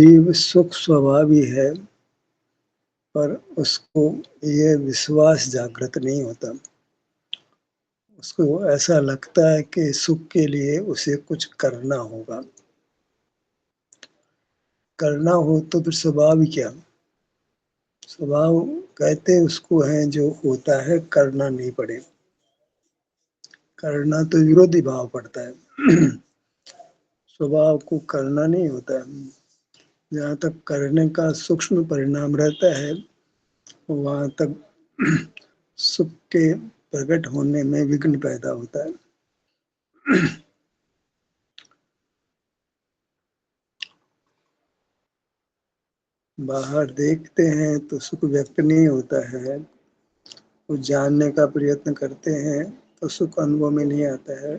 जीव सुख स्वभावी है, पर उसको ये विश्वास जागृत नहीं होता। उसको ऐसा लगता है कि सुख के लिए उसे कुछ करना होगा। करना हो तो फिर स्वभाव ही क्या? स्वभाव कहते उसको है जो होता है करना नहीं पड़े। करना तो विरोधी भाव पड़ता है। स्वभाव को करना नहीं होता है। जहाँ तक करने का सूक्ष्म परिणाम रहता है, वहाँ तक सुख के प्रकट होने में विघ्न पैदा होता है। बाहर देखते हैं तो सुख व्यक्त नहीं होता है। कुछ जानने का प्रयत्न करते हैं तो सुख अनुभव में नहीं आता है।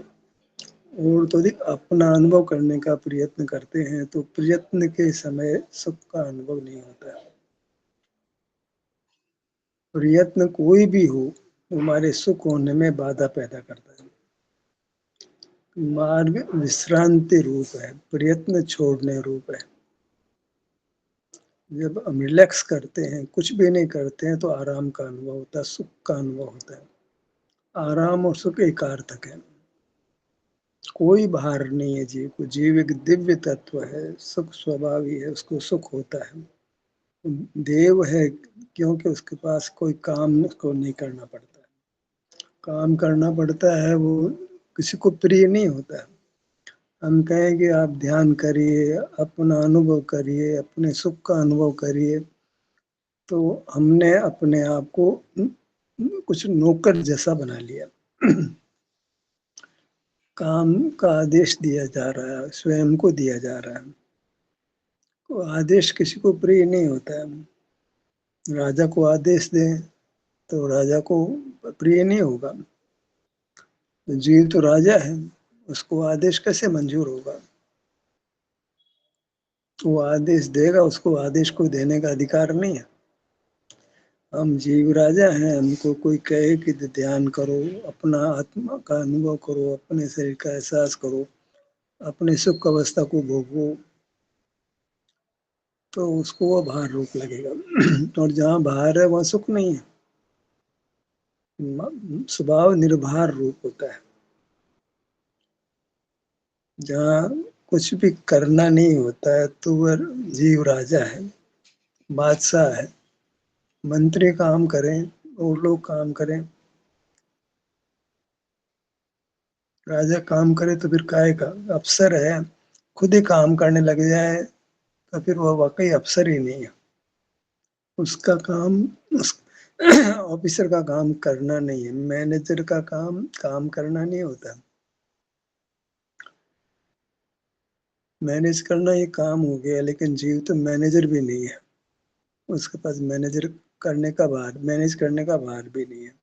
और तो अधिक अपना अनुभव करने का प्रयत्न करते हैं तो प्रयत्न के समय सुख का अनुभव नहीं होता है। प्रयत्न कोई भी हो, हमारे सुख होने में बाधा पैदा करता है। मार्ग विश्रांति रूप है, प्रयत्न छोड़ने रूप है। जब हम रिलैक्स करते हैं, कुछ भी नहीं करते हैं, तो आराम का अनुभव होता है, सुख का अनुभव होता है। आराम और सुख एकार्थक है, कोई भार नहीं है जीव को। जीव एक दिव्य तत्व है, सुख स्वभावी है, उसको सुख होता है। देव है क्योंकि उसके पास कोई काम उसको नहीं करना पड़ता है। काम करना पड़ता है वो किसी को प्रिय नहीं होता है। हम कहें कि आप ध्यान करिए, अपना अनुभव करिए, अपने सुख का अनुभव करिए, तो हमने अपने आप को कुछ नौकर जैसा बना लिया। काम का आदेश दिया जा रहा है, स्वयं को दिया जा रहा है। तो आदेश किसी को प्रिय नहीं होता है। राजा को आदेश दें तो राजा को प्रिय नहीं होगा। जीव तो राजा है, उसको आदेश कैसे मंजूर होगा? वो आदेश देगा, उसको आदेश को देने का अधिकार नहीं है। हम जीव राजा हैं, हमको कोई कहे कि ध्यान करो, अपना आत्मा का अनुभव करो, अपने शरीर का एहसास करो, अपने सुख अवस्था को भोगो, तो उसको वो भार रूप लगेगा। और जहाँ भार है वहाँ सुख नहीं है। स्वभाव निर्भर रूप होता है। जहाँ कुछ भी करना नहीं होता है तो वह जीव राजा है, बादशाह है। मंत्री काम करें और लोग काम करें, राजा काम करे तो फिर काहे का? अफसर है, खुद ही काम करने लग जाए तो फिर वह वाकई अफसर ही नहीं है। उसका काम उस ऑफिसर का काम करना नहीं है, मैनेजर का काम काम करना नहीं होता। मैनेज करना ये काम हो गया, लेकिन जीव तो मैनेजर भी नहीं है। उसके पास मैनेजर करने का भार, मैनेज करने का भार भी नहीं है।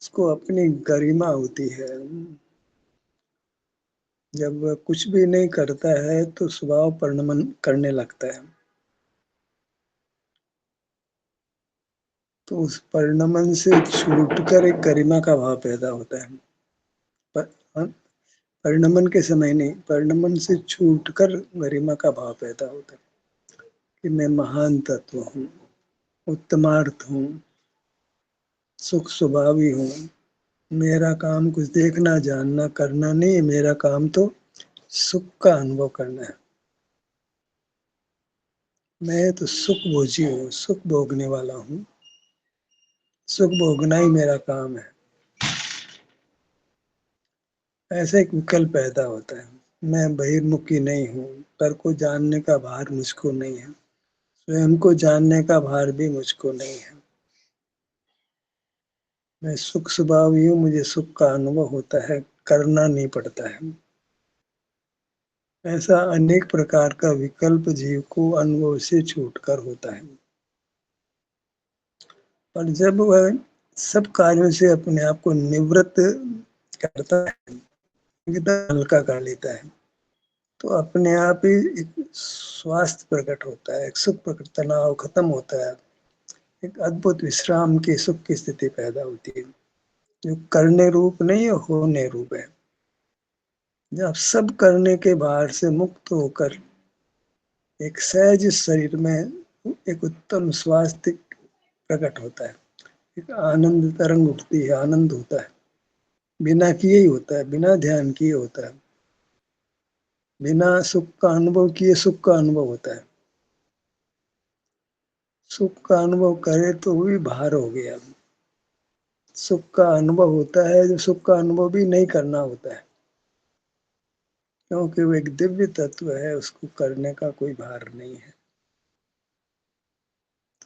उसको अपनी गरिमा होती है। जब वह कुछ भी नहीं करता है तो स्वभाव परिणमन करने लगता है। तो उस परिणमन से छूटकर एक गरिमा का भाव पैदा होता है। पर परिणमन के समय नहीं, परिणमन से छूटकर गरिमा का भाव पैदा होता है कि मैं महान तत्व हूँ, उत्तमार्थ हूँ, सुख स्वभावी हूँ। मेरा काम कुछ देखना जानना करना नहीं है, मेरा काम तो सुख का अनुभव करना है। मैं तो सुख भोजी हूँ, सुख भोगने वाला हूँ, सुख भोगना ही मेरा काम है। ऐसा एक विकल्प पैदा होता है। मैं बहिर्मुखी नहीं हूँ, पर को जानने का भार मुझको नहीं है, स्वयं को जानने का भार भी मुझको नहीं है। मैं सुख स्वभावी हूँ, मुझे सुख का अनुभव होता है, करना नहीं पड़ता है। ऐसा अनेक प्रकार का विकल्प जीव को अनुभव से छूटकर होता है। पर जब वह सब कार्यों से अपने आप को निवृत्त करता है, एकदम हल्का कर लेता है, तो अपने आप ही एक स्वास्थ्य प्रकट होता है, एक सुख प्रकट, तनाव खत्म होता है, एक अद्भुत विश्राम की सुख की स्थिति पैदा होती है, जो करने रूप नहीं है, होने रूप है। जब सब करने के भार से मुक्त होकर एक सहज शरीर में एक उत्तम स्वास्थ्य प्रकट होता है, एक आनंद तरंग उठती है, आनंद होता है, बिना किए ही होता है, बिना ध्यान किए होता है, बिना सुख का अनुभव किए सुख का अनुभव होता है। सुख का अनुभव करे तो भी भार हो गया। सुख का अनुभव होता है जो सुख का अनुभव भी नहीं करना होता है, क्योंकि वो एक दिव्य तत्व है, उसको करने का कोई भार नहीं है।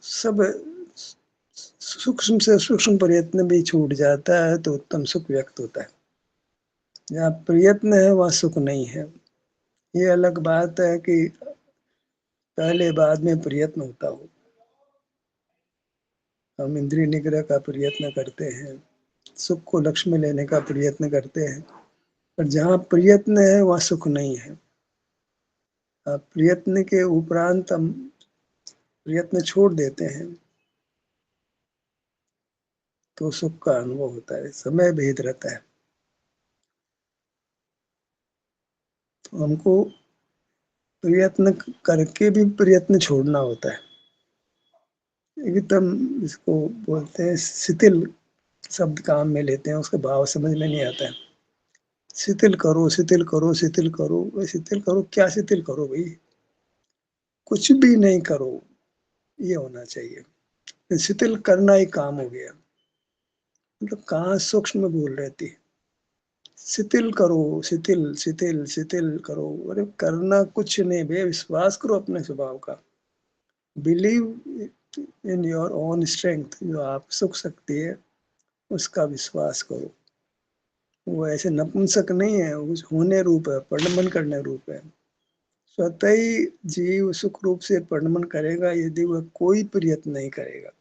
सब सूक्ष्म से सूक्ष्म प्रयत्न भी छूट जाता है तो उत्तम सुख व्यक्त होता है। जहाँ प्रयत्न है वहाँ सुख नहीं है। ये अलग बात है कि पहले बाद में प्रयत्न होता हो। हम इंद्रिय निग्रह का प्रयत्न करते हैं, सुख को लक्ष्य में लेने का प्रयत्न करते हैं, पर जहाँ प्रयत्न है वहाँ सुख नहीं है। प्रयत्न के उपरांत हम प्रयत्न छोड़ देते हैं तो सुख का अनुभव होता है। समय भेद रहता है, तो हमको प्रयत्न करके भी प्रयत्न छोड़ना होता है। एकदम इसको बोलते हैं शिथिल शब्द काम में लेते हैं, उसका भाव समझ में नहीं आता है। शिथिल करो, शिथिल करो, शिथिल करो, शिथिल करो, क्या शिथिल करो भाई? कुछ भी नहीं करो, ये होना चाहिए। शिथिल करना ही काम हो गया, मतलब कहाँ सूक्ष्म बोल रहे थे। शिथिल करो, शिथिल शिथिल शिथिल करो, अरे करना कुछ नहीं बे, विश्वास करो अपने स्वभाव का। Believe in your own strength, जो आप सुख सकती है उसका विश्वास करो। वो ऐसे नपुंसक नहीं है, वो होने रूप है, परिणमन करने रूप है। स्वतः ही जीव सुख रूप से परिणमन करेगा यदि वह कोई प्रयत्न नहीं करेगा,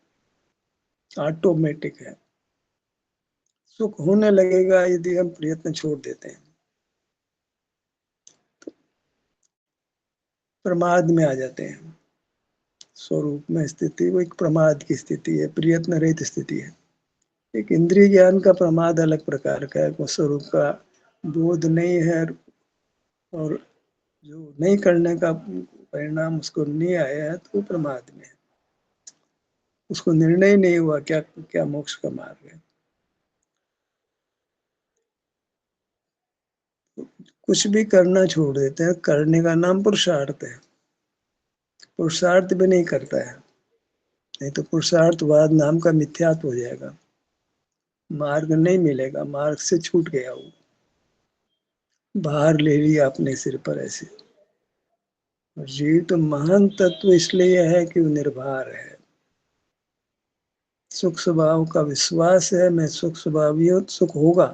ऑटोमेटिक है। सुख होने लगेगा यदि हम प्रयत्न छोड़ देते हैं, प्रमाद में आ जाते हैं। स्वरूप में स्थिति वो एक प्रमाद की स्थिति है, प्रयत्न रहित स्थिति है। एक इंद्रिय ज्ञान का प्रमाद अलग प्रकार का है, वो स्वरूप का बोध नहीं है, और जो नहीं करने का परिणाम उसको नहीं आया है तो वो प्रमाद में है। उसको निर्णय नहीं हुआ क्या क्या मोक्ष का मार्ग है। कुछ भी करना छोड़ देते हैं, करने का नाम पुरुषार्थ है। पुरुषार्थ भी नहीं करता है, नहीं तो पुरुषार्थवाद नाम का मिथ्यात्व हो जाएगा, मार्ग नहीं मिलेगा, मार्ग से छूट गया वो, भार ले लिया अपने सिर पर ऐसे। और जीव तो महान तत्व इसलिए है कि वो निर्भर है, सुख स्वभाव का विश्वास है, मैं सुख स्वभावी हूँ, सुख होगा।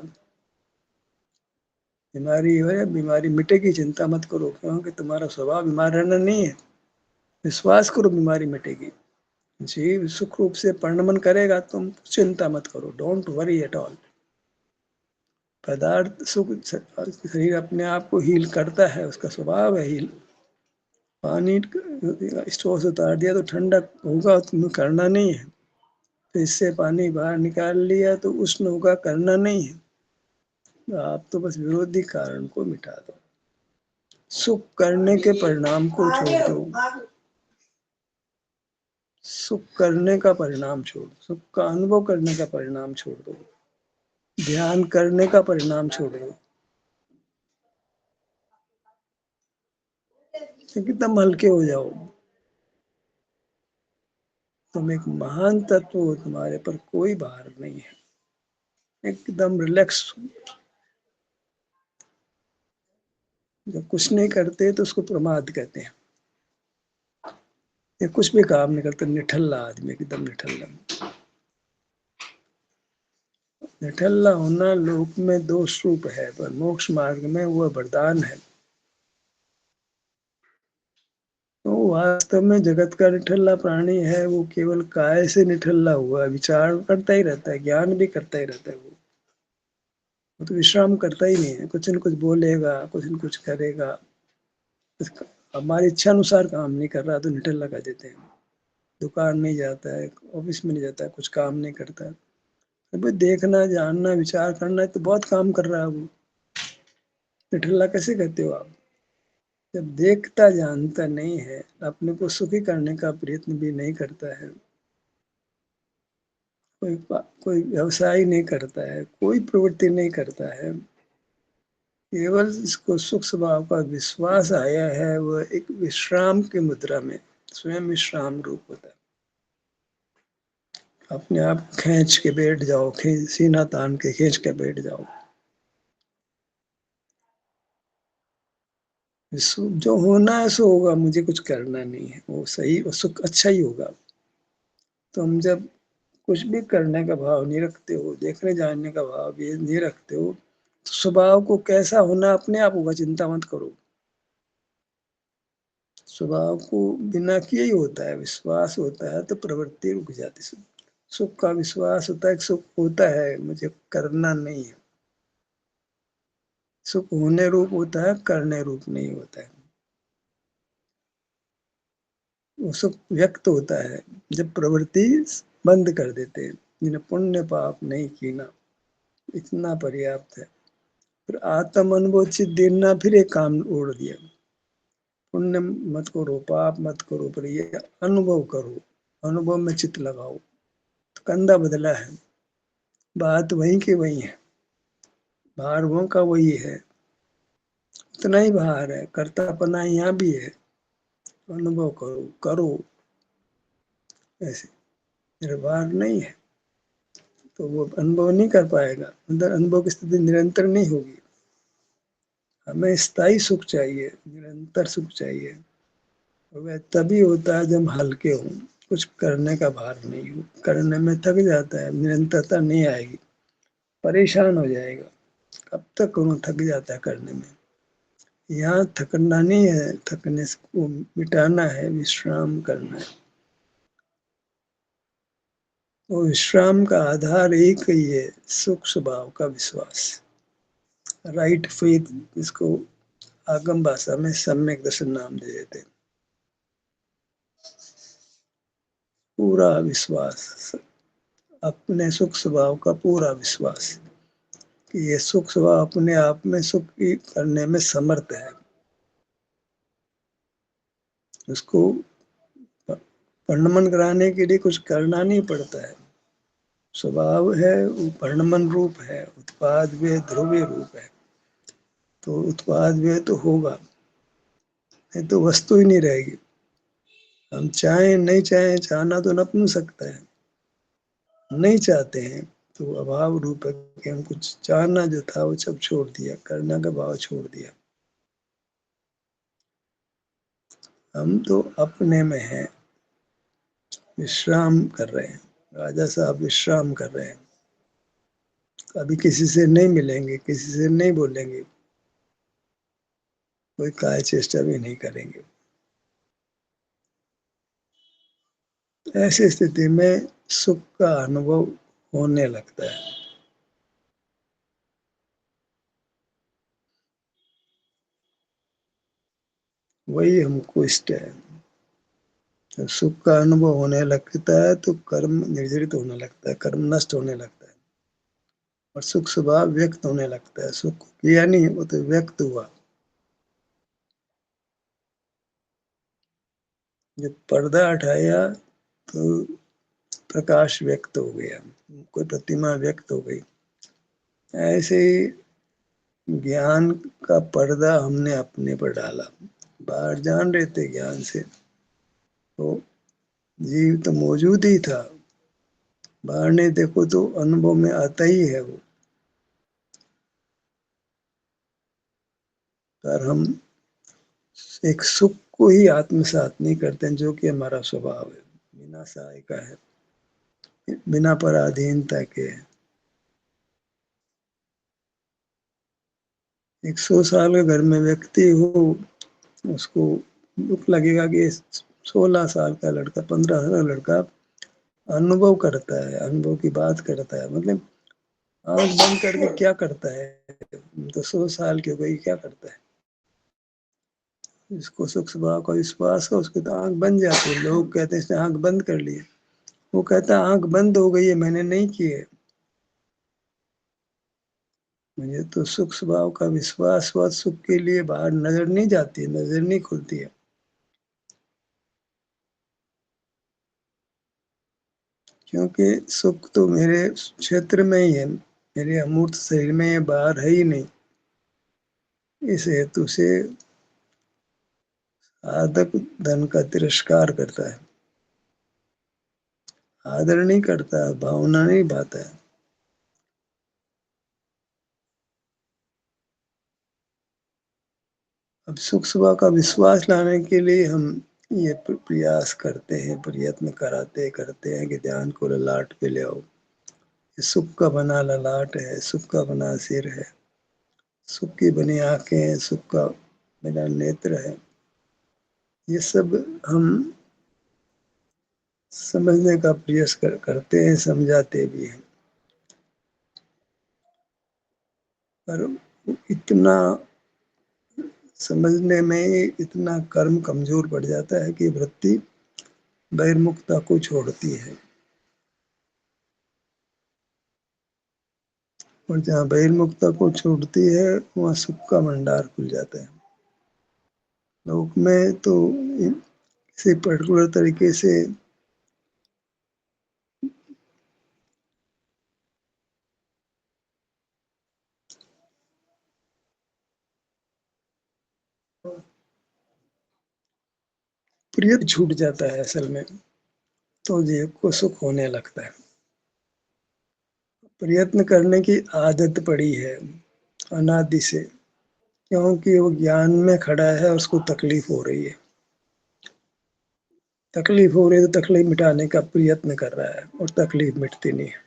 बीमारी है, बीमारी मिटेगी, चिंता मत करो, क्योंकि तुम्हारा स्वभाव बीमार रहना नहीं है। विश्वास करो बीमारी मिटेगी। जीव सुख रूप से परिणमन करेगा, तुम चिंता मत करो, डोंट वरी एट ऑल। पदार्थ सुख, शरीर अपने आप को हील करता है, उसका स्वभाव है हील। पानी स्टोर से उतार दिया तो ठंडा होगा, तुम्हें करना नहीं है। तो इससे पानी बाहर निकाल लिया तो उष्ण होगा, करना नहीं है। आप तो बस विरोधी कारण को मिटा दो, सुख करने के परिणाम को छोड़ दो। सुख करने का परिणाम छोड़, सुख का अनुभव करने का परिणाम छोड़ दो, ध्यान करने का परिणाम छोड़ दो। एकदम हल्के हो जाओ, तुम एक महान तत्व हो, तुम्हारे पर कोई भार नहीं है, एकदम रिलैक्स। जब कुछ नहीं करते तो उसको प्रमाद कहते हैं। ये कुछ भी काम नहीं करते, निठल्ला आदमी, एकदम निठल्ला। निठल्ला होना लोक में दोष रूप है, पर मोक्ष मार्ग में वह वरदान है। तो वास्तव में जगत का निठल्ला प्राणी है, वो केवल काय से निठल्ला हुआ है, विचार करता ही रहता है, ज्ञान भी करता ही रहता है। वो तो विश्राम करता ही नहीं है, कुछ न कुछ बोलेगा, कुछ न कुछ करेगा। हमारी इच्छा अनुसार काम नहीं कर रहा तो निठल्ला कर देते हैं। दुकान नहीं जाता है, ऑफिस में नहीं जाता है, कुछ काम नहीं करता है। अभी देखना, जानना, विचार करना है तो बहुत काम कर रहा है वो। निठल्ला कैसे कहते हो आप? जब देखता जानता नहीं है, अपने को सुखी करने का प्रयत्न भी नहीं करता है, कोई व्यवसाय नहीं करता है, कोई प्रवृत्ति नहीं करता है, केवल इसको सुख स्वभाव का विश्वास आया है, वह एक विश्राम की मुद्रा में स्वयं विश्राम रूप होता है। अपने आप खींच के बैठ जाओ, सीना तान के खींच के बैठ जाओ, जो होना है सो होगा, मुझे कुछ करना नहीं है, वो सही, वो सुख अच्छा ही होगा। तो हम जब कुछ भी करने का भाव नहीं रखते हो, देखने जानने का भाव भी नहीं रखते हो, तो स्वभाव को कैसा होना अपने आप होगा, चिंता मत करो। स्वभाव को बिना किए ही होता है, विश्वास होता है तो प्रवृत्ति रुक जाती है। सुख का विश्वास होता है, सुख होता है, मुझे करना नहीं है। सुख होने रूप होता है, करने रूप नहीं होता है। वो सुख व्यक्त होता है जब प्रवृत्ति बंद कर देते हैं। जिन्हें पुण्य पाप नहीं कीना, इतना पर्याप्त है। फिर आत्म अनुभव चित देना, फिर एक काम ओढ़ दिया, पुण्य मत करो, पाप मत करो, पर ये अनुभव करो, अनुभव में चित लगाओ। तो कंधा बदला है, बात वही की वही है, भार वो का वही है, उतना ही भार है, कर्तापना यहाँ भी है। अनुभव करो करो, ऐसे मेरा भार नहीं है, तो वो अनुभव नहीं कर पाएगा, अंदर अनुभव की स्थिति निरंतर नहीं होगी। हमें स्थायी सुख चाहिए, निरंतर सुख चाहिए, और वह तभी होता है जब हल्के हो, कुछ करने का भार नहीं हो, करने में थक जाता है, निरंतरता नहीं आएगी, परेशान हो जाएगा। कब तक वो थक जाता है करने में। यहाँ थकना नहीं है, थकने को मिटाना है, विश्राम करना है। तो विश्राम का आधार एक ही है, सुख स्वभाव का विश्वास, राइट फेथ, इसको आगम भाषा में सम्यक दर्शन नाम दे देते हैं। पूरा विश्वास, अपने सुख स्वभाव का पूरा विश्वास कि ये सुख स्वभाव अपने आप में सुख की करने में समर्थ है। उसको वर्णमन कराने के लिए कुछ करना नहीं पड़ता है, स्वभाव है, वो वर्णमन रूप है, उत्पाद वे ध्रुवीय रूप है। तो उत्पाद वे तो होगा, नहीं तो वस्तु ही नहीं रहेगी। हम चाहें नहीं चाहें, चाहना तो नपुंसकता है, नहीं चाहते हैं तो अभाव रूप है कि हम कुछ चाहना जो था वो सब छोड़ दिया, करना का भाव छोड़ दिया। हम तो अपने में हैं, विश्राम कर रहे हैं, राजा साहब विश्राम कर रहे हैं। अभी किसी से नहीं मिलेंगे, किसी से नहीं बोलेंगे, कोई काय चेष्टा भी नहीं करेंगे। ऐसी स्थिति में सुख का अनुभव होने लगता है। वही हमको इष्ट है। जब सुख का अनुभव होने लगता है तो कर्म निर्जरित होने लगता है, कर्म नष्ट होने लगता है, और सुख स्वभाव व्यक्त होने लगता है। सुख किया नहीं, वो तो व्यक्त हुआ। जब पर्दा हटाया तो प्रकाश व्यक्त हो गया, कोई प्रतिमा व्यक्त हो गई। ऐसे ही ज्ञान का पर्दा हमने अपने पर डाला, बाहर जान रहे थे ज्ञान से, तो जीव तो मौजूद ही था, बाहर नहीं देखो तो अनुभव में आता ही है वो। पर हम एक सुख को ही आत्मसात नहीं करते हैं, जो कि हमारा स्वभाव है, बिना सहाय का है, बिना पराधीनता के। 100 साल के घर में व्यक्ति हो, उसको दुख लगेगा कि 16 साल का लड़का, 15 साल का लड़का अनुभव करता है, अनुभव की बात करता है, मतलब आंख बंद करके क्या करता है, तो 100 साल की हो गई, क्या करता है। जिसको सुख स्वभाव का विश्वास है, उसकी तो आंख बंद जाती है। लोग कहते हैं इसने आंख बंद कर ली, वो कहता है आंख बंद हो गई है, मैंने नहीं की है। मुझे तो सुख स्वभाव का विश्वास हुआ, सुख के लिए बाहर नजर नहीं जाती, नजर नहीं खुलती है। क्योंकि सुख तो मेरे क्षेत्र में ही है, मेरे अमूर्त शरीर में, ये बाहर है ही नहीं। इस हेतु से साधक धन का तिरस्कार करता है, आदर नहीं करता, भावना नहीं पाता है। अब सुख स्वभाव का विश्वास लाने के लिए हम ये प्रयास करते हैं, प्रयत्न कराते करते हैं कि ध्यान को ललाट पे ले आओ। ये सुख का बना ललाट है, सुख का बना सिर है, सुख की बनी आंखें हैं, सुख का बना नेत्र है। ये सब हम समझने का प्रयास करते हैं, समझाते भी हैं, पर इतना समझने में इतना कर्म कमजोर पड़ जाता है कि वृत्ति बहिर्मुखता को छोड़ती है, और जहाँ बहिर्मुखता को छोड़ती है वहाँ सुख का भंडार खुल जाता है। लोक में तो किसी पर्टिकुलर तरीके से प्रिय छूट जाता है असल में, तो जीव को सुख होने लगता है। प्रयत्न करने की आदत पड़ी है अनादि से, क्योंकि वो ज्ञान में खड़ा है और उसको तकलीफ हो रही है। तकलीफ हो रही है तो तकलीफ मिटाने का प्रयत्न कर रहा है, और तकलीफ मिटती नहीं है,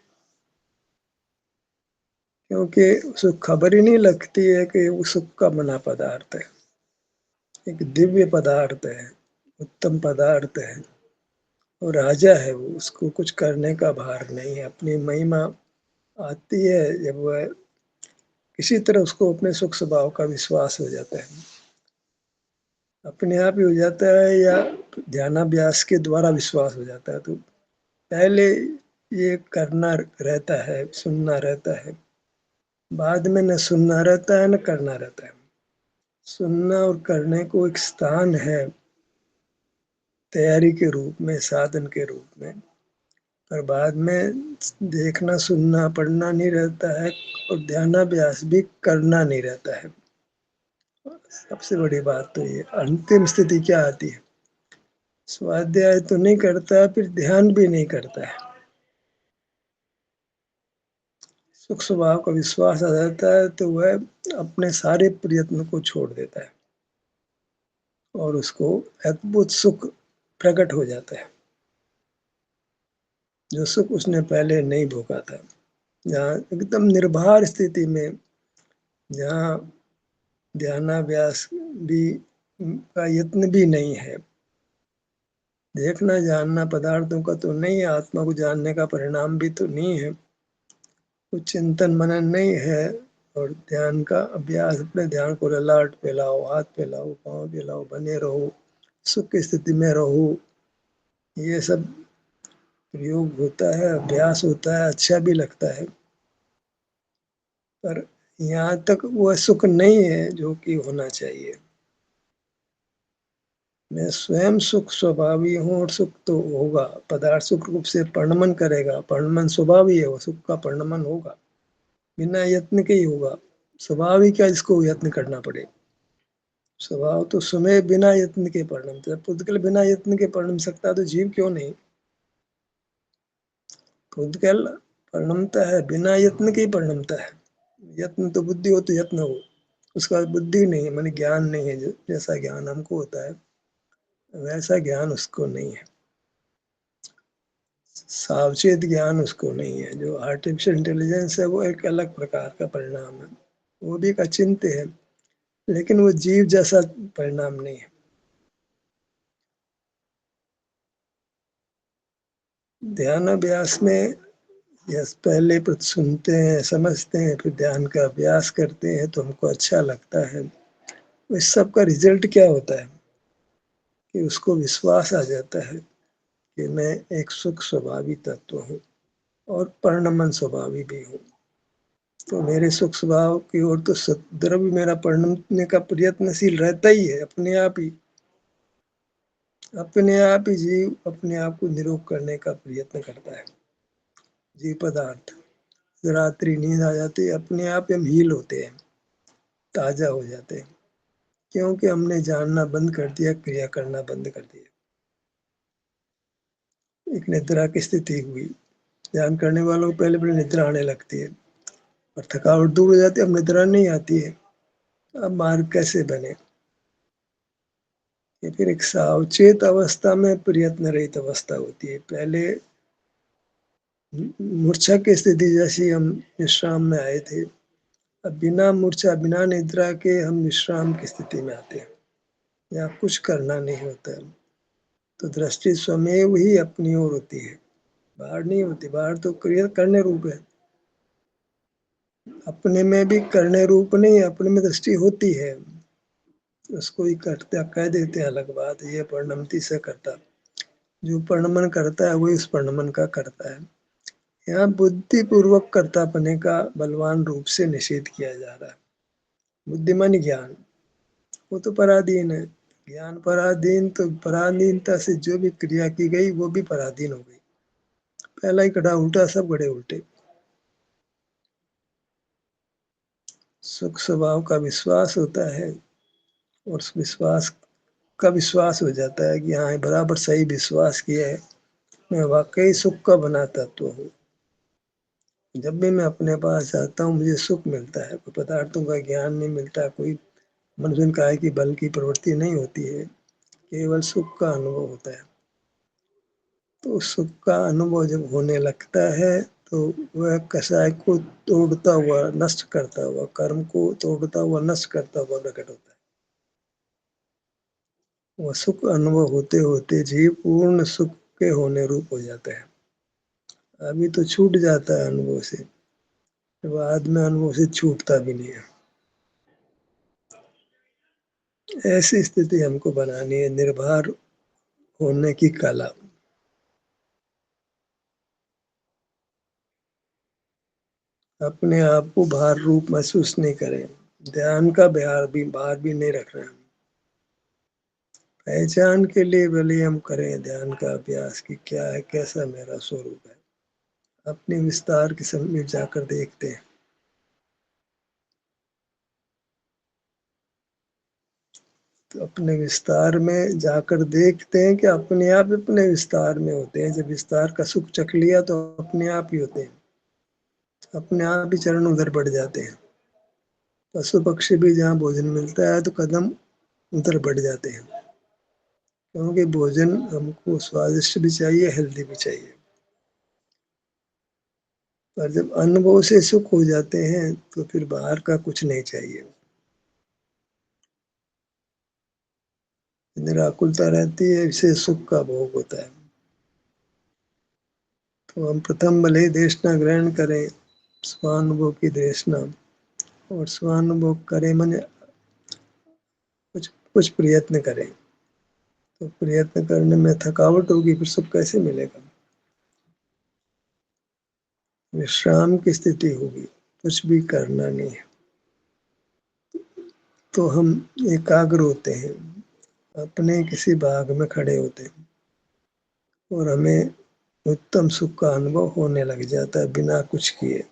क्योंकि उसको खबर ही नहीं लगती है कि वो सुख का बना पदार्थ है, एक दिव्य पदार्थ है, उत्तम पदार्थ है, और राजा है वो, उसको कुछ करने का भार नहीं है। अपनी महिमा आती है जब वह किसी तरह उसको अपने सुख स्वभाव का विश्वास हो जाता है, अपने आप ही हो जाता है या ध्यानाभ्यास के द्वारा विश्वास हो जाता है। तो पहले ये करना रहता है, सुनना रहता है, बाद में न सुनना रहता है न करना रहता है। सुनना और करने को एक स्थान है तैयारी के रूप में, साधन के रूप में, पर बाद में देखना सुनना पढ़ना नहीं रहता है, और ध्यानाभ्यास भी करना नहीं रहता है। सबसे बड़ी बात तो ये अंतिम स्थिति क्या आती है, स्वाध्याय तो नहीं करता, फिर ध्यान भी नहीं करता है, सुख स्वभाव का विश्वास आ जाता है, तो वह अपने सारे प्रयत्न को छोड़ देता है, और उसको अद्भुत सुख प्रकट हो जाता है, जो सुख उसने पहले नहीं भोगा था। जहाँ एकदम निर्भर स्थिति में, जहाँ ध्यानाभ्यास भी का यत्न भी नहीं है, देखना जानना पदार्थों का तो नहीं है, आत्मा को जानने का परिणाम भी तो नहीं है, कुछ चिंतन मनन नहीं है, और ध्यान का अभ्यास, अपने ध्यान को ललाट पे लाओ, हाथ पे लाओ, पाँव पे लाओ, बने रहो, सुख की स्थिति में रहो। ये सब प्रयोग होता है, अभ्यास होता है, अच्छा भी लगता है, पर यहाँ तक वह सुख नहीं है जो कि होना चाहिए। मैं स्वयं सुख स्वभावी हूँ, और सुख तो होगा, पदार्थ सुख रूप से परिणमन करेगा, परिणमन स्वभावी है, वो सुख का परिणमन होगा, बिना यत्न के ही होगा। स्वभाव ही क्या जिसको यत्न करना पड़े, स्वभाव तो स्वयं बिना यत्न के परिणमता, पुद्गल बिना यत्न के परिणम सकता तो जीव क्यों नहीं। पुद्गल परिणमता है, बिना यत्न के ही परिणमता है। यत्न तो बुद्धि हो तो यत्न हो, उसका बुद्धि नहीं है, माने ज्ञान नहीं है, जैसा ज्ञान हमको होता है वैसा ज्ञान उसको नहीं है, सावचेत ज्ञान उसको नहीं है। जो आर्टिफिशियल इंटेलिजेंस है वो एक अलग प्रकार का परिणाम है, वो भी एक अचिंत्य है, लेकिन वो जीव जैसा परिणाम नहीं है। ध्यान अभ्यास में यस, पहले सुनते हैं, समझते हैं, फिर ध्यान का अभ्यास करते हैं तो हमको अच्छा लगता है। इस सब का रिजल्ट क्या होता है कि उसको विश्वास आ जाता है कि मैं एक सुख स्वभावी तत्व हूँ, और परिणमन स्वभावी भी हूँ। तो मेरे सुख स्वभाव की ओर तो सद्द्रव्य मेरा परिणमने का प्रयत्नशील रहता ही है। अपने आप ही जीव अपने आप को निरोग करने का प्रयत्न करता है। जीव पदार्थ रात्रि नींद आ जाती है, अपने आप हम हील होते हैं, ताजा हो जाते हैं, क्योंकि हमने जानना बंद कर दिया, क्रिया करना बंद कर दिया। एक निद्रा की स्थिति हुई, ध्यान करने वालों को पहले पहले निद्रा आने लगती है और थकावट दूर हो जाती है, अब निद्रा नहीं आती है। अब मार्ग कैसे बने? ये फिर एक सावचेत अवस्था में प्रयत्न रहित अवस्था होती है। पहले मूर्छा की स्थिति जैसी हम विश्राम में आए थे, अब बिना मूर्छा बिना निद्रा के हम विश्राम की स्थिति में आते हैं। यहाँ कुछ करना नहीं होता है, तो दृष्टि स्वमेव ही अपनी ओर होती है, बाहर नहीं होती। बाहर तो क्रिया करने रूप है, अपने में भी करने रूप नहीं, अपने में दृष्टि होती है, उसको ही करते कह देते हैं, अलग बात। ये परिणमति से करता, जो परिणमन करता है वही उस परिणमन का करता है। यहाँ बुद्धि पूर्वक कर्ता बने का बलवान रूप से निषेध किया जा रहा है। बुद्धिमान ज्ञान वो तो पराधीन है, ज्ञान पराधीन, तो पराधीनता से जो भी क्रिया की गई वो भी पराधीन हो गई। पहला ही गधा उल्टा, सब गधे उल्टे। सुख स्वभाव का विश्वास होता है और उस विश्वास का विश्वास हो जाता है कि हाँ बराबर सही विश्वास किया है, मैं वाकई सुख का बना तत्व हूँ। जब भी मैं अपने पास आता हूँ मुझे सुख मिलता है, कोई पदार्थों का ज्ञान नहीं मिलता, कोई मनुष्य काय की बल की प्रवृत्ति नहीं होती है, केवल सुख का अनुभव होता है। तो सुख का अनुभव जब होने लगता है तो वह कषाय को तोड़ता हुआ, नष्ट करता हुआ, कर्म को तोड़ता हुआ नष्ट करता हुआ प्रकट होता है। वह सुख अनुभव होते होते जीव पूर्ण सुख के होने रूप हो जाता है। अभी तो छूट जाता है अनुभव से, बाद में अनुभव से छूटता भी नहीं है। ऐसी स्थिति हमको बनानी है, निर्भर होने की कला। अपने आप को भार रूप महसूस नहीं करें, ध्यान का भार भी नहीं रखना है। पहचान के लिए भले हम करें ध्यान का अभ्यास कि क्या है, कैसा मेरा स्वरूप है, अपने विस्तार के समीप जाकर देखते हैं। तो अपने विस्तार में जाकर देखते हैं कि अपने आप अपने विस्तार में होते हैं। जब विस्तार का सुख चख लिया तो अपने आप ही होते हैं, अपने आप ही चरण उधर बढ़ जाते हैं। पशु पक्षी भी जहाँ भोजन मिलता है तो कदम उधर बढ़ जाते हैं, क्योंकि भोजन हमको स्वादिष्ट भी चाहिए, हेल्दी भी चाहिए। पर जब अनुभव से सुख हो जाते हैं तो फिर बाहर का कुछ नहीं चाहिए। निराकुलता रहती है, इससे सुख का भोग होता है। तो हम प्रथम भले ही देशना ग्रहण करें, स्वानुभव की देशना, और स्वानुभव करें मैंने कुछ कुछ प्रयत्न करें। तो प्रयत्न करने में थकावट होगी, फिर सुख कैसे मिलेगा? विश्राम की स्थिति होगी, कुछ भी करना नहीं है, तो हम एकाग्र होते हैं, अपने किसी भाग में खड़े होते हैं और हमें उत्तम सुख का अनुभव होने लग जाता है बिना कुछ किए।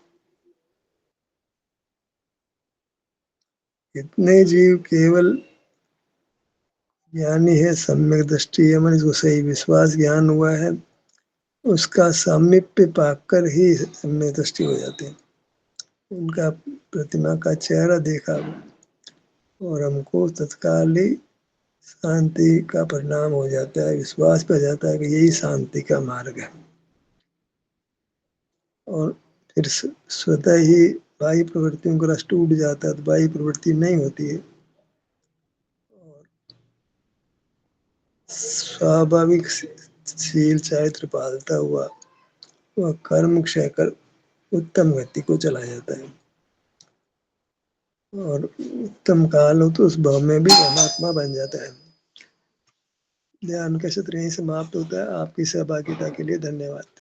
इतने जीव केवल ज्ञानी है, सम्यक दृष्टि है, मन जो सही विश्वास ज्ञान हुआ है उसका सामीप्य पाकर ही सम्यक दृष्टि हो जाती है। उनका प्रतिमा का चेहरा देखा और हमको तत्काल ही शांति का परिणाम हो जाता है, विश्वास पे जाता है कि यही शांति का मार्ग है। और फिर स्वतः ही बाह्य प्रवृत्तियों का रस टूट जाता है, तो बाह्य प्रवृत्ति नहीं होती है और स्वाभाविक शील चारित्र पालता हुआ वह कर्म क्षय कर उत्तम गति को चला जाता है। और उत्तम काल हो तो उस भाव में भी परमात्मा बन जाता है। ध्यान का सत्र यहीं समाप्त होता है। आपकी सहभागिता के लिए धन्यवाद।